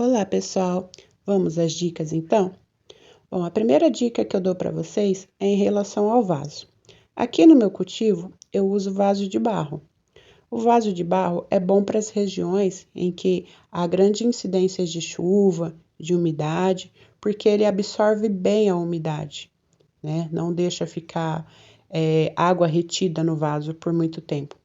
Olá, pessoal! Vamos às dicas, então? Bom, a primeira dica que eu dou para vocês é em relação ao vaso. Aqui no meu cultivo, eu uso vaso de barro. O vaso de barro é bom para as regiões em que há grande incidência de chuva, de umidade, porque ele absorve bem a umidade, né? Não deixa ficar água retida no vaso por muito tempo.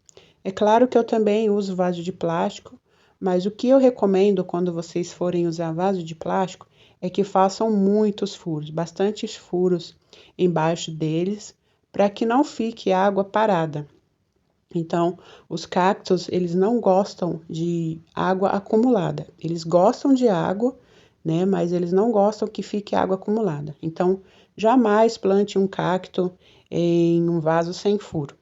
É claro que eu também uso vaso de plástico, mas o que eu recomendo quando vocês forem usar vaso de plástico é que façam muitos furos, bastantes furos embaixo deles, para que não fique água parada. Então, os cactos, eles não gostam de água acumulada. Eles gostam de água, né, mas eles não gostam que fique água acumulada. Então, jamais plante um cacto em um vaso sem furo.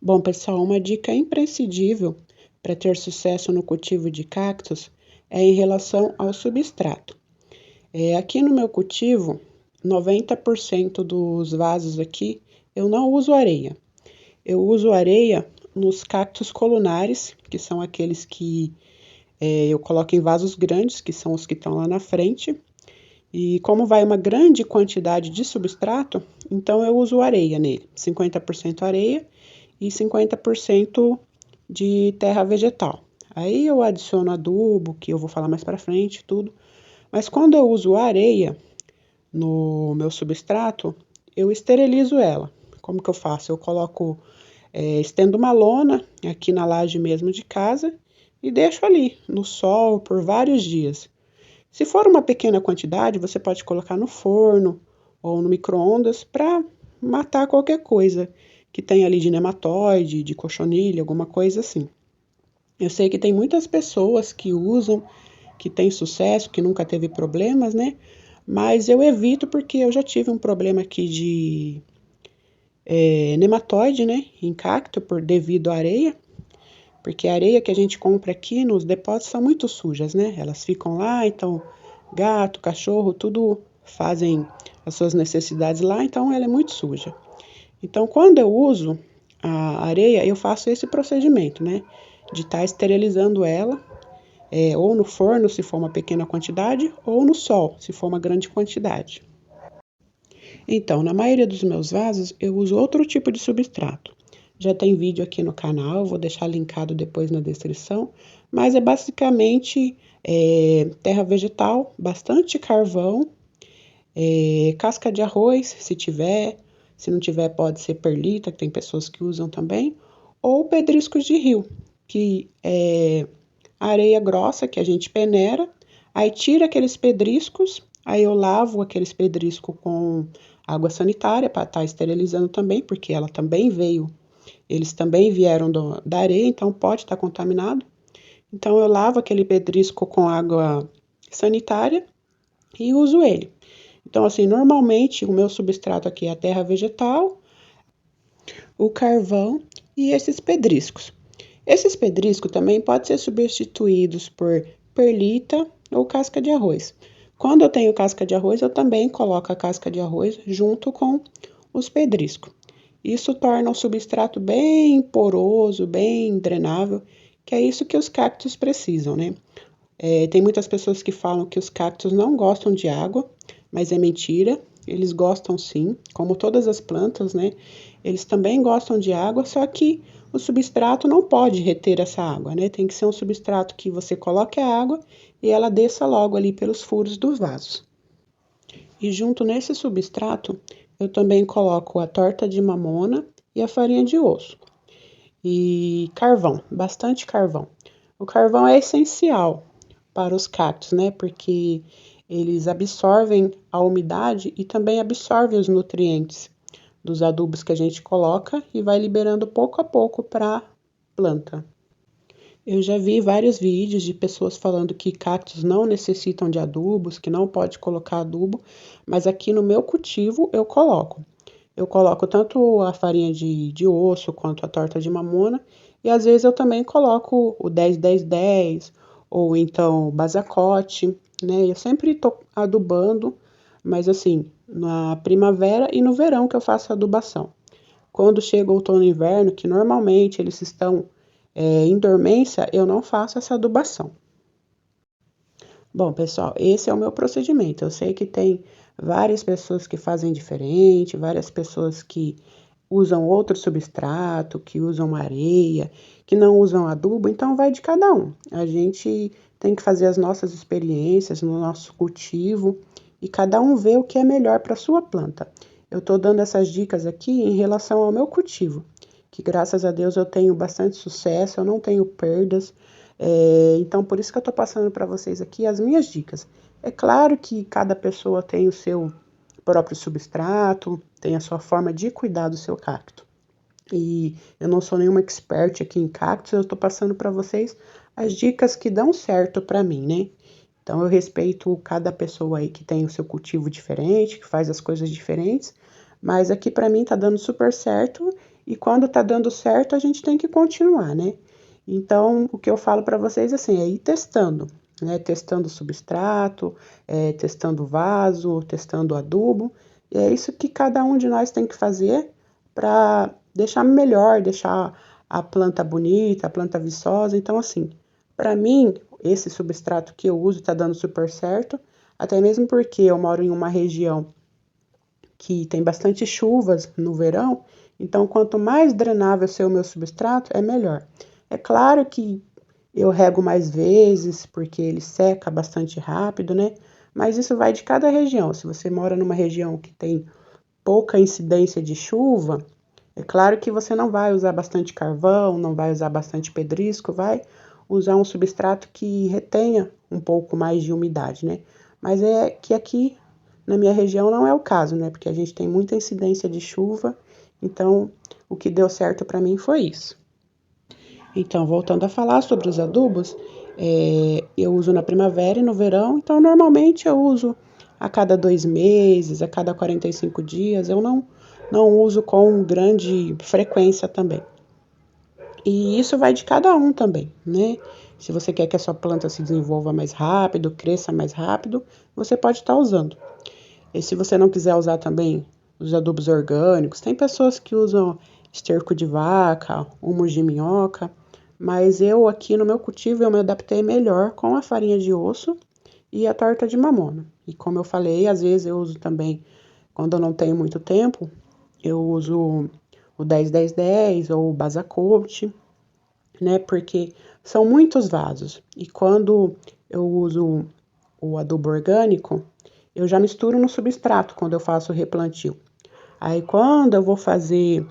Bom, pessoal, uma dica imprescindível para ter sucesso no cultivo de cactos é em relação ao substrato. Aqui no meu cultivo, 90% dos vasos aqui eu não uso areia. Eu uso areia nos cactos colunares, que são aqueles que eu coloco em vasos grandes, que são os que estão lá na frente. E como vai uma grande quantidade de substrato, então eu uso areia nele, 50% areia e 50% de terra vegetal. Aí eu adiciono adubo, que eu vou falar mais para frente, tudo. Mas quando eu uso areia no meu substrato, eu esterilizo ela. Como que eu faço? Eu coloco, estendo uma lona aqui na laje mesmo de casa e deixo ali no sol por vários dias. Se for uma pequena quantidade, você pode colocar no forno ou no micro-ondas para matar qualquer coisa que tem ali de nematóide, de cochonilha, alguma coisa assim. Eu sei que tem muitas pessoas que usam, que têm sucesso, que nunca teve problemas, né? Mas eu evito porque eu já tive um problema aqui de nematóide, né? Em cacto, devido à areia. Porque a areia que a gente compra aqui nos depósitos são muito sujas, né? Elas ficam lá, então gato, cachorro, tudo fazem as suas necessidades lá, então ela é muito suja. Então, quando eu uso a areia, eu faço esse procedimento, né? De estar esterilizando ela, ou no forno, se for uma pequena quantidade, ou no sol, se for uma grande quantidade. Então, na maioria dos meus vasos, eu uso outro tipo de substrato. Já tem vídeo aqui no canal, vou deixar linkado depois na descrição, mas é basicamente terra vegetal, bastante carvão, casca de arroz, se tiver, se não tiver pode ser perlita, que tem pessoas que usam também, ou pedriscos de rio, que é areia grossa que a gente peneira, aí tira aqueles pedriscos, aí eu lavo aqueles pedriscos com água sanitária para estar esterilizando também, porque ela também veio, eles também vieram da areia, então pode estar contaminado. Então eu lavo aquele pedrisco com água sanitária e uso ele. Então, assim, normalmente o meu substrato aqui é a terra vegetal, o carvão e esses pedriscos. Esses pedriscos também podem ser substituídos por perlita ou casca de arroz. Quando eu tenho casca de arroz, eu também coloco a casca de arroz junto com os pedriscos. Isso torna o substrato bem poroso, bem drenável, que é isso que os cactos precisam, né? Tem muitas pessoas que falam que os cactos não gostam de água, mas é mentira. Eles gostam sim, como todas as plantas, né? Eles também gostam de água, só que o substrato não pode reter essa água, né? Tem que ser um substrato que você coloque a água e ela desça logo ali pelos furos dos vasos. E junto nesse substrato, eu também coloco a torta de mamona e a farinha de osso. E carvão, bastante carvão. O carvão é essencial para os cactos, né? Porque eles absorvem a umidade e também absorvem os nutrientes dos adubos que a gente coloca e vai liberando pouco a pouco para a planta. Eu já vi vários vídeos de pessoas falando que cactos não necessitam de adubos, que não pode colocar adubo, mas aqui no meu cultivo eu coloco. Eu coloco tanto a farinha de osso quanto a torta de mamona, e às vezes eu também coloco o 10-10-10 ou então o basacote, né? Eu sempre tô adubando, mas assim, na primavera e no verão que eu faço a adubação. Quando chega o outono e inverno, que normalmente eles estão em dormência, eu não faço essa adubação. Bom, pessoal, esse é o meu procedimento. Eu sei que tem várias pessoas que fazem diferente, várias pessoas que usam outro substrato, que usam areia, que não usam adubo, então vai de cada um. A gente tem que fazer as nossas experiências no nosso cultivo e cada um vê o que é melhor para a sua planta. Eu estou dando essas dicas aqui em relação ao meu cultivo, que graças a Deus eu tenho bastante sucesso, eu não tenho perdas. Então, por isso que eu estou passando para vocês aqui as minhas dicas. É claro que cada pessoa tem o seu próprio substrato, tem a sua forma de cuidar do seu cacto. E eu não sou nenhuma expert aqui em cactos, eu estou passando para vocês as dicas que dão certo para mim, né? Então eu respeito cada pessoa aí que tem o seu cultivo diferente, que faz as coisas diferentes, mas aqui para mim tá dando super certo e quando tá dando certo a gente tem que continuar, né? Então o que eu falo para vocês assim é ir testando, né? Testando o substrato, testando o vaso, testando o adubo. E é isso que cada um de nós tem que fazer para deixar melhor, deixar a planta bonita, a planta viçosa. Então, assim, para mim, esse substrato que eu uso está dando super certo, até mesmo porque eu moro em uma região que tem bastante chuvas no verão, então quanto mais drenável ser o meu substrato, é melhor. É claro que eu rego mais vezes, porque ele seca bastante rápido, né? Mas isso vai de cada região. Se você mora numa região que tem pouca incidência de chuva, é claro que você não vai usar bastante carvão, não vai usar bastante pedrisco, vai usar um substrato que retenha um pouco mais de umidade, né? Mas é que aqui na minha região não é o caso, né? Porque a gente tem muita incidência de chuva, então o que deu certo para mim foi isso. Então, voltando a falar sobre os adubos, eu uso na primavera e no verão, então normalmente eu uso a cada 2 meses, a cada 45 dias, eu não uso com grande frequência também. E isso vai de cada um também, né? Se você quer que a sua planta se desenvolva mais rápido, cresça mais rápido, você pode estar usando. E se você não quiser usar também os adubos orgânicos, tem pessoas que usam esterco de vaca, humus de minhoca, mas eu aqui no meu cultivo eu me adaptei melhor com a farinha de osso e a torta de mamona. E como eu falei, às vezes eu uso também, quando eu não tenho muito tempo, eu uso o 10-10-10 ou o Basacote, né? Porque são muitos vasos. E quando eu uso o adubo orgânico, eu já misturo no substrato quando eu faço o replantio. Aí quando eu vou fazer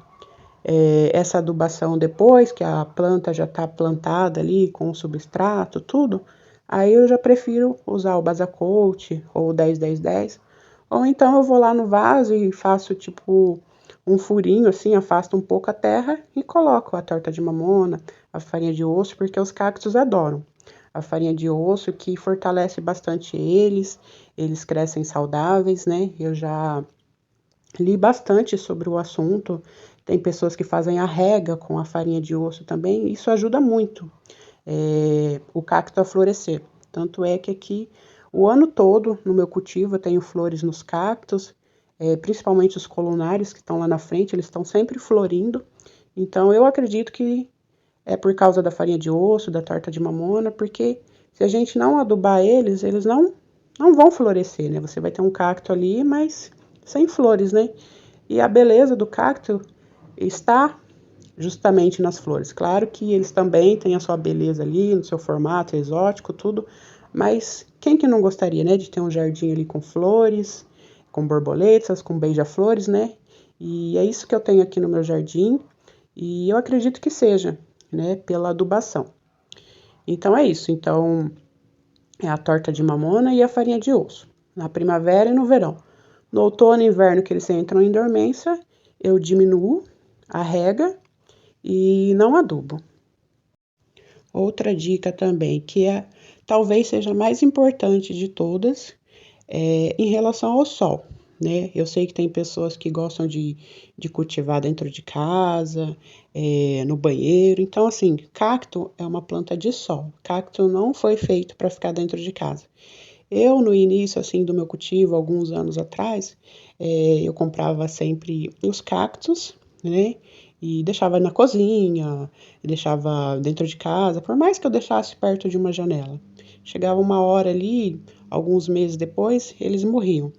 essa adubação depois, que a planta já está plantada ali com o substrato, tudo, aí eu já prefiro usar o Basacote ou o 10-10-10. Ou então eu vou lá no vaso e faço tipo um furinho assim, afasto um pouco a terra e coloco a torta de mamona, a farinha de osso, porque os cactos adoram. A farinha de osso que fortalece bastante eles crescem saudáveis, né? Eu já li bastante sobre o assunto. Tem pessoas que fazem a rega com a farinha de osso também. Isso ajuda muito o cacto a florescer. Tanto é que aqui, o ano todo, no meu cultivo, eu tenho flores nos cactos, principalmente os colunários que estão lá na frente, eles estão sempre florindo. Então, eu acredito que é por causa da farinha de osso, da torta de mamona, porque se a gente não adubar eles não vão florescer, né? Você vai ter um cacto ali, mas sem flores, né? E a beleza do cacto está justamente nas flores. Claro que eles também têm a sua beleza ali, no seu formato exótico, tudo, mas quem que não gostaria, né, de ter um jardim ali com flores, com borboletas, com beija-flores, né? E é isso que eu tenho aqui no meu jardim, e eu acredito que seja, né, pela adubação. Então é isso. Então é a torta de mamona e a farinha de osso, na primavera e no verão. No outono e inverno, que eles entram em dormência, eu diminuo a rega e não adubo. Outra dica também, que talvez seja a mais importante de todas, em relação ao sol, né? Eu sei que tem pessoas que gostam de cultivar dentro de casa, no banheiro. Então, assim, cacto é uma planta de sol. Cacto não foi feito para ficar dentro de casa. Eu, no início, assim, do meu cultivo, alguns anos atrás, eu comprava sempre os cactos, né? E deixava na cozinha, deixava dentro de casa, por mais que eu deixasse perto de uma janela. chegava uma hora ali, alguns meses depois, eles morriam,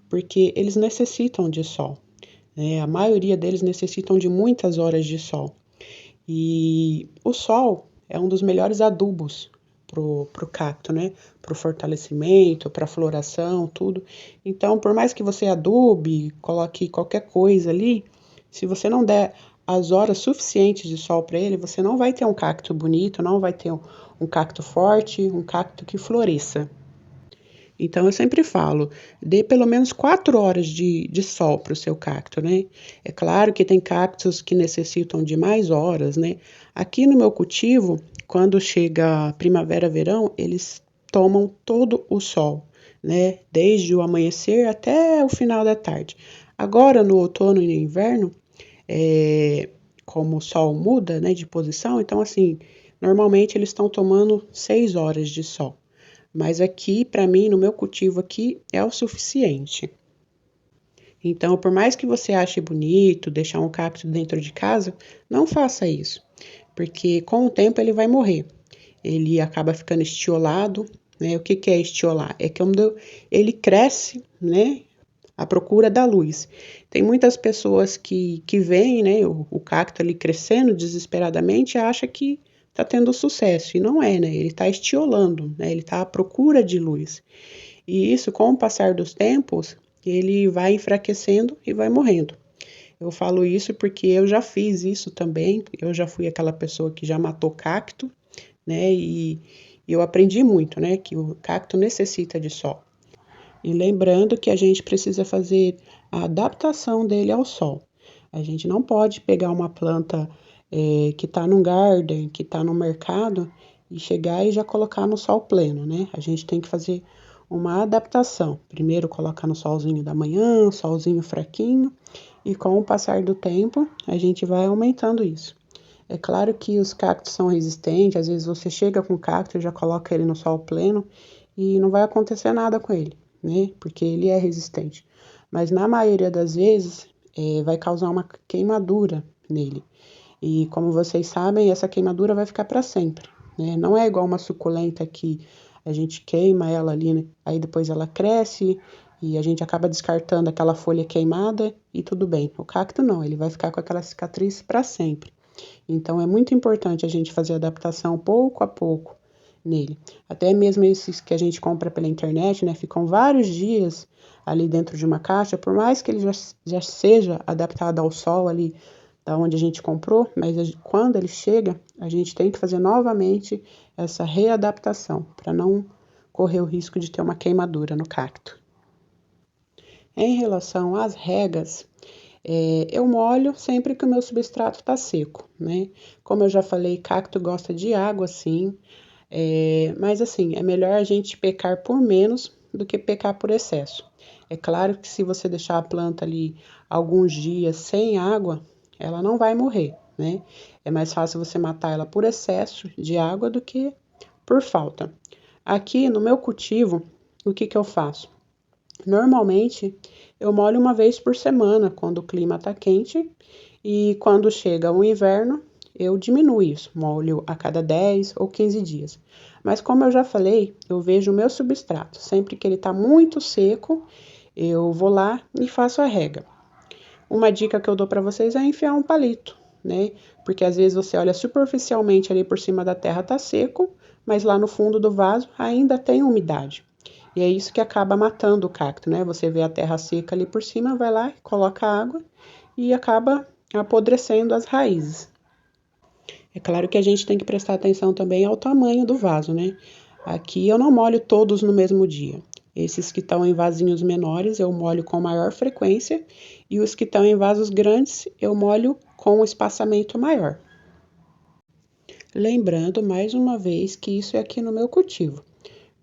porque eles necessitam de sol, né? A maioria deles necessitam de muitas horas de sol. E o sol é um dos melhores adubos pro cacto, né? Pro fortalecimento, pra floração, tudo. Então, por mais que você adube, coloque qualquer coisa ali, se você não der as horas suficientes de sol para ele, você não vai ter um cacto bonito, não vai ter um cacto forte, um cacto que floresça. Então, eu sempre falo, dê pelo menos 4 horas de sol para o seu cacto, né? É claro que tem cactos que necessitam de mais horas, né? Aqui no meu cultivo, quando chega primavera, verão, eles tomam todo o sol, né? Desde o amanhecer até o final da tarde. Agora, no outono e no inverno, como o sol muda, né, de posição, então, assim, normalmente eles estão tomando 6 horas de sol. Mas aqui, para mim, no meu cultivo aqui, é o suficiente. Então, por mais que você ache bonito deixar um cacto dentro de casa, não faça isso, porque com o tempo ele vai morrer. Ele acaba ficando estiolado, né? O que que é estiolar? É quando ele cresce, né? À procura da luz. Tem muitas pessoas que veem, né, o cacto ali crescendo desesperadamente e acha que está tendo sucesso, e não é, né? Ele está estiolando, né? Ele está à procura de luz. E isso, com o passar dos tempos, ele vai enfraquecendo e vai morrendo. Eu falo isso porque eu já fiz isso também, eu já fui aquela pessoa que já matou cacto, né? E eu aprendi muito, né? Que o cacto necessita de sol. E lembrando que a gente precisa fazer a adaptação dele ao sol. A gente não pode pegar uma planta que está num garden, que está no mercado, e chegar e já colocar no sol pleno, né? A gente tem que fazer uma adaptação. Primeiro colocar no solzinho da manhã, solzinho fraquinho, e com o passar do tempo, a gente vai aumentando isso. É claro que os cactos são resistentes, às vezes você chega com o cacto e já coloca ele no sol pleno e não vai acontecer nada com ele, né? Porque ele é resistente. Mas na maioria das vezes vai causar uma queimadura nele. E como vocês sabem, essa queimadura vai ficar para sempre, né? Não é igual uma suculenta que a gente queima ela ali, né? Aí depois ela cresce e a gente acaba descartando aquela folha queimada e tudo bem. O cacto não, ele vai ficar com aquela cicatriz para sempre. Então é muito importante a gente fazer adaptação pouco a pouco nele. Até mesmo esses que a gente compra pela internet, né, ficam vários dias ali dentro de uma caixa, por mais que ele já seja adaptado ao sol ali da onde a gente comprou, mas quando ele chega, a gente tem que fazer novamente essa readaptação para não correr o risco de ter uma queimadura no cacto. Em relação às regas, eu molho sempre que o meu substrato está seco, né? Como eu já falei, cacto gosta de água, sim, mas assim, é melhor a gente pecar por menos do que pecar por excesso. É claro que se você deixar a planta ali alguns dias sem água, ela não vai morrer, né? É mais fácil você matar ela por excesso de água do que por falta. Aqui no meu cultivo, o que que eu faço? Normalmente, eu molho uma vez por semana quando o clima está quente e quando chega o inverno, eu diminuo isso, molho a cada 10 ou 15 dias. Mas como eu já falei, eu vejo o meu substrato. Sempre que ele está muito seco, eu vou lá e faço a rega. Uma dica que eu dou para vocês é enfiar um palito, né? Porque às vezes você olha superficialmente ali por cima da terra tá seco, mas lá no fundo do vaso ainda tem umidade. E é isso que acaba matando o cacto, né? Você vê a terra seca ali por cima, vai lá, coloca água e acaba apodrecendo as raízes. É claro que a gente tem que prestar atenção também ao tamanho do vaso, né? Aqui eu não molho todos no mesmo dia. Esses que estão em vasinhos menores eu molho com maior frequência e os que estão em vasos grandes eu molho com um espaçamento maior. Lembrando mais uma vez que isso é aqui no meu cultivo,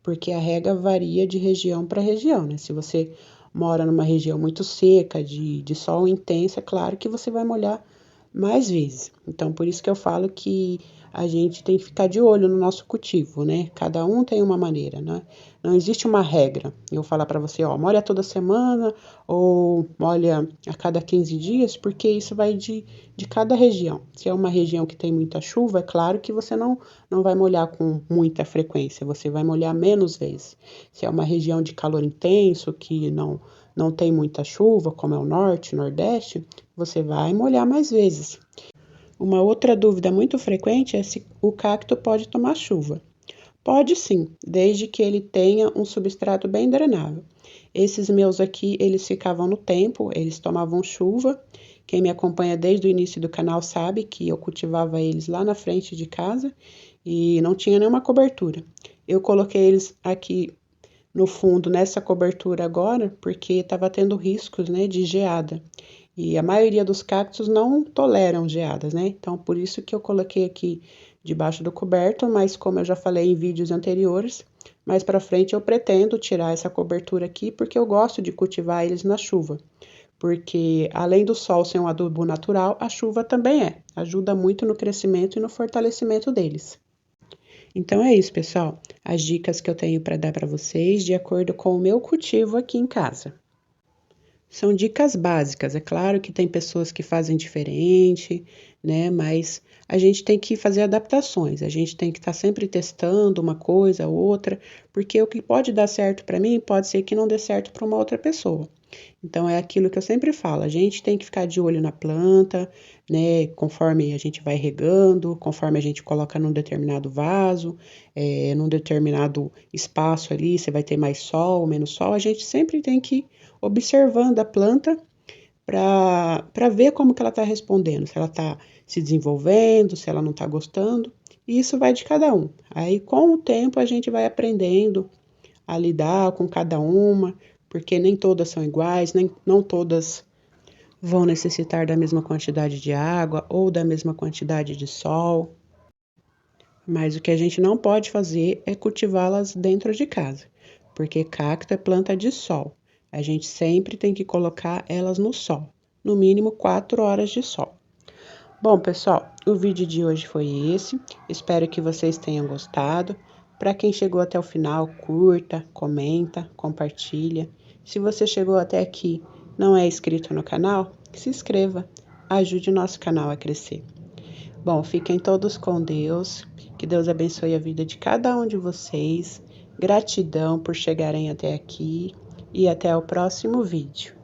porque a rega varia de região para região, né? Se você mora numa região muito seca, de sol intenso, é claro que você vai molhar mais vezes. Então, por isso que eu falo que a gente tem que ficar de olho no nosso cultivo, né? Cada um tem uma maneira, né? Não existe uma regra. Eu falar para você, ó, molha toda semana ou molha a cada 15 dias, porque isso vai de cada região. Se é uma região que tem muita chuva, é claro que você não vai molhar com muita frequência, você vai molhar menos vezes. Se é uma região de calor intenso, que não tem muita chuva, como é o norte, nordeste, você vai molhar mais vezes. Uma outra dúvida muito frequente é se o cacto pode tomar chuva. Pode sim, desde que ele tenha um substrato bem drenável. Esses meus aqui, eles ficavam no tempo, eles tomavam chuva. Quem me acompanha desde o início do canal sabe que eu cultivava eles lá na frente de casa e não tinha nenhuma cobertura. Eu coloquei eles aqui no fundo nessa cobertura agora porque estava tendo riscos, né, de geada. E a maioria dos cactos não toleram geadas, né? Então, por isso que eu coloquei aqui debaixo do coberto, mas como eu já falei em vídeos anteriores, mais para frente eu pretendo tirar essa cobertura aqui porque eu gosto de cultivar eles na chuva. Porque além do sol ser um adubo natural, a chuva também ajuda muito no crescimento e no fortalecimento deles. Então é isso, pessoal. As dicas que eu tenho para dar para vocês de acordo com o meu cultivo aqui em casa. São dicas básicas, é claro que tem pessoas que fazem diferente, né? Mas a gente tem que fazer adaptações, a gente tem que estar sempre testando uma coisa ou outra, porque o que pode dar certo para mim pode ser que não dê certo para uma outra pessoa. Então é aquilo que eu sempre falo, a gente tem que ficar de olho na planta, né? Conforme a gente vai regando, conforme a gente coloca num determinado vaso, num determinado espaço ali, você vai ter mais sol, menos sol, a gente sempre tem que ir observando a planta para ver como que ela está respondendo, se ela está se desenvolvendo, se ela não está gostando. E isso vai de cada um. Aí, com o tempo, a gente vai aprendendo a lidar com cada uma, porque nem todas são iguais, nem não todas vão necessitar da mesma quantidade de água ou da mesma quantidade de sol. Mas o que a gente não pode fazer é cultivá-las dentro de casa, porque cacto é planta de sol. A gente sempre tem que colocar elas no sol, no mínimo 4 horas de sol. Bom, pessoal, o vídeo de hoje foi esse. Espero que vocês tenham gostado. Para quem chegou até o final, curta, comenta, compartilha. Se você chegou até aqui, não é inscrito no canal, se inscreva. Ajude o nosso canal a crescer. Bom, fiquem todos com Deus. Que Deus abençoe a vida de cada um de vocês. Gratidão por chegarem até aqui e até o próximo vídeo.